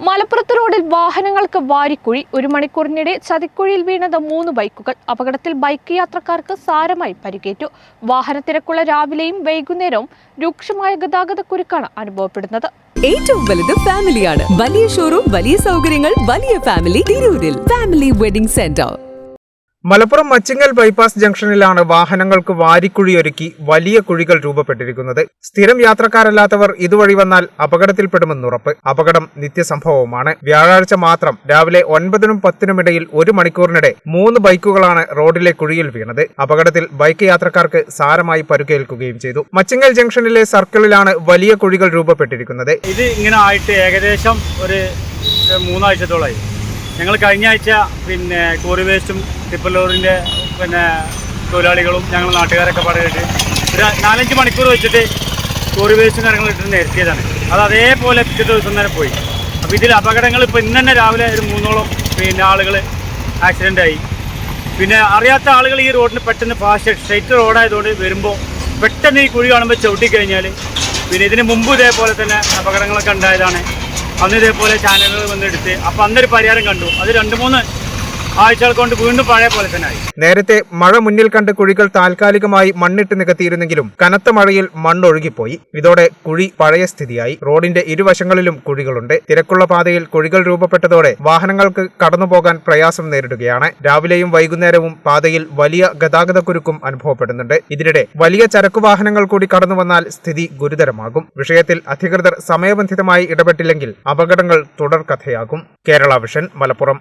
മലപ്പുറത്ത് റോഡിൽ വാഹനങ്ങൾക്ക് വാരിക്കുഴി. 1 മണിക്കൂറിനിടെ ചതിക്കുഴിയിൽ വീണത് 3 ബൈക്കുകൾ. അപകടത്തിൽ ബൈക്ക് യാത്രക്കാർക്ക് സാരമായി പരിക്കേറ്റു. വാഹനത്തിരക്കുള്ള രാവിലെയും വൈകുന്നേരവും രൂക്ഷമായ ഗതാഗതക്കുരുക്കാണ് അനുഭവപ്പെടുന്നത്. ഏറ്റവും വലുത് ഫാമിലിയാണ്. വലിയ ഷോറൂം, വലിയ സൗകര്യങ്ങൾ, വലിയ ഫാമിലി തിരൂരിൽ. Family wedding centre. Malappuram Machingal bypass ജംഗ്ഷനിലാണ് വാഹനങ്ങൾക്ക് വാരിക്കുഴിയൊരുക്കി വലിയ കുഴികൾ രൂപപ്പെട്ടിരിക്കുന്നത്. സ്ഥിരം യാത്രക്കാരല്ലാത്തവർ ഇതുവഴി വന്നാൽ അപകടത്തിൽപ്പെടുമെന്നുറപ്പ്. അപകടം നിത്യസംഭവവുമാണ്. വ്യാഴാഴ്ച മാത്രം രാവിലെ 9-നും 10-നും ഇടയിൽ 1 മണിക്കൂറിനിടെ 3 ബൈക്കുകളാണ് റോഡിലെ കുഴിയിൽ വീണത്. അപകടത്തിൽ ബൈക്ക് യാത്രക്കാർക്ക് സാരമായി പരുക്കേൽക്കുകയും ചെയ്തു. മച്ചിങ്ങൽ ജംഗ്ഷനിലെ സർക്കിളിലാണ് വലിയ കുഴികൾ രൂപപ്പെട്ടിരിക്കുന്നത്. ഇത് ഇങ്ങനെ ആയിട്ട് ഏകദേശം ഒരു 3 ആഴ്ചത്തോളമായി. ഞങ്ങൾ കഴിഞ്ഞ ആഴ്ച കോറി വേസ്റ്റും ടിപ്പർ ലോറിൻ്റെ തൊഴിലാളികളും ഞങ്ങൾ നാട്ടുകാരൊക്കെ പറഞ്ഞിട്ട് ഒരു 4-5 മണിക്കൂർ വെച്ചിട്ട് കോറി വേസ്റ്റും കാര്യങ്ങളും ഇട്ട് നിരത്തിയതാണ്. അത് അതേപോലെ പിറ്റേ ദിവസം തന്നെ പോയി. അപ്പോൾ ഇതിൽ അപകടങ്ങൾ ഇപ്പോൾ ഇന്ന് തന്നെ രാവിലെ ഒരു 3ഓളം ആളുകൾ ആക്സിഡൻ്റായി. പിന്നെ അറിയാത്ത ആളുകൾ ഈ റോഡിന് പെട്ടെന്ന് ഫാസ്റ്റ് സ്ട്രെയിറ്റ് റോഡായതുകൊണ്ട് വരുമ്പോൾ പെട്ടെന്ന് ഈ കുഴി കാണുമ്പോൾ ചവിട്ടിക്കഴിഞ്ഞാൽ ഇതിന് മുമ്പ് ഇതേപോലെ തന്നെ അപകടങ്ങളൊക്കെ ഉണ്ടായതാണ്. അന്ന് ഇതേപോലെ ചാനലുകൾ വന്നെടുത്ത് അപ്പോൾ അന്നൊരു പരിഹാരം കണ്ടു. അത് 2-3 ആഴ്ചകൾ കൊണ്ട് വീണ്ടും പഴയ പോലെ തന്നെ ആയി. നേരത്തെ മഴ മുന്നിൽ കണ്ട് കുഴികൾ താൽക്കാലികമായി മണ്ണിട്ട് നികത്തിയിരുന്നെങ്കിലും കനത്ത മഴയിൽ മണ്ണൊഴുകിപ്പോയി. ഇതോടെ കുഴി പഴയ സ്ഥിതിയായി. റോഡിന്റെ ഇരുവശങ്ങളിലും കുഴികളുണ്ട്. തിരക്കുള്ള പാതയിൽ കുഴികൾ രൂപപ്പെട്ടതോടെ വാഹനങ്ങൾക്ക് കടന്നുപോകാൻ പ്രയാസം നേരിടുകയാണ്. രാവിലെയും വൈകുന്നേരവും പാതയിൽ വലിയ ഗതാഗതക്കുരുക്കും അനുഭവപ്പെടുന്നുണ്ട്. ഇതിനിടെ വലിയ ചരക്കു വാഹനങ്ങൾ കൂടി കടന്നു വന്നാൽ സ്ഥിതി ഗുരുതരമാകും. വിഷയത്തിൽ അധികൃതർ സമയബന്ധിതമായി ഇടപെട്ടില്ലെങ്കിൽ അപകടങ്ങൾ തുടർക്കഥയാകും. കേരള വിഷൻ, മലപ്പുറം.